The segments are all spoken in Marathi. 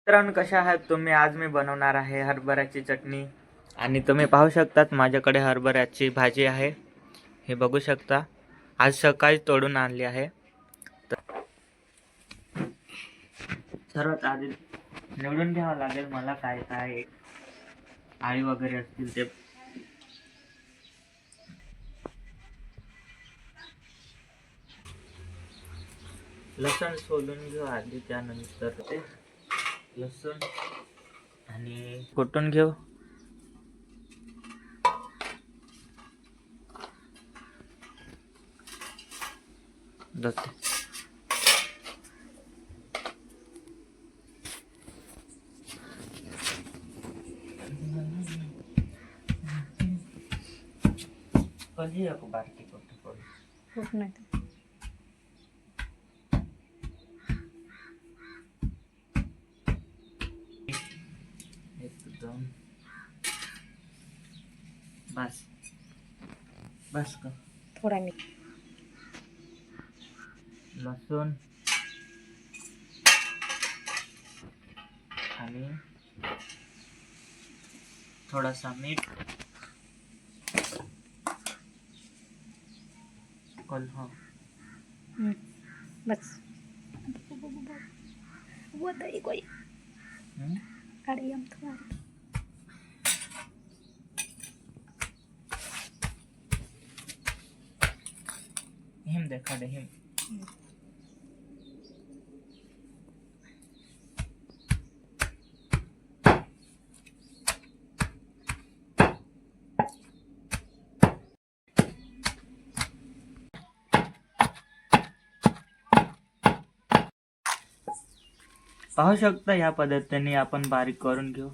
मित्रांनो, कशा आहात तुम्ही? आज मी बनवणार आहे हरभऱ्याची चटणी आणि तुम्ही पाहू शकतात माझ्याकडे हरभऱ्याची भाजी आहे. हे बघू शकता, आज सकाळी तोडून आणली आहे. तर सर्वात आधी निवडून घ्यावं लागेल मला काय काय आळी वगैरे असतील ते. लसूण सोलून घेऊ आधी, त्यानंतर ते लसूण आणि कुटून घेऊ. दोते कधी एक बारकी होत नाही. एकदम बस बस का थोडा मी लसूण आणि थोडासा मीठ बस. वो दही कोई अरे हम तुम्हारे हिम देखा दे हिम. पाहू शकता, या पद्धतीने आपण बारीक करून घेऊ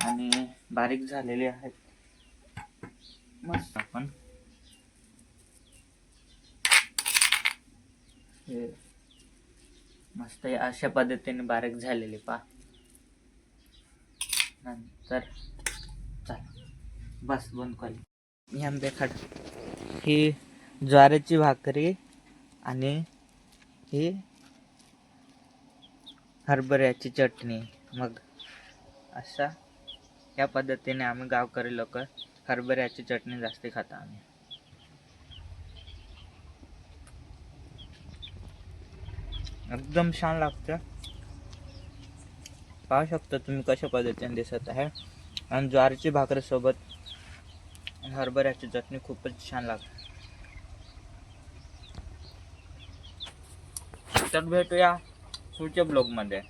आणि बारीक झालेले आहेत मस्त. आपण हे मस्त अशा पद्धतीने बारीक झालेले पहा. नंतर चल बस बंद कर. ह्या देखाड ही ज्वारीची भाकरी आणि ही हरभऱ्याची चटणी. मग अशा या पद्धतीने आम्ही गावकरी लोक हरभऱ्याची चटणी जास्त खाता. आम्ही एकदम छान लागतं. पाहू शकता तुम्ही कशा पद्धतीने दिसत आहे. आणि ज्वारीची भाकरी सोबत हरभऱ्याची चटणी खूपच छान लागते. तर भेटूया पुढच्या ब्लॉग मध्ये.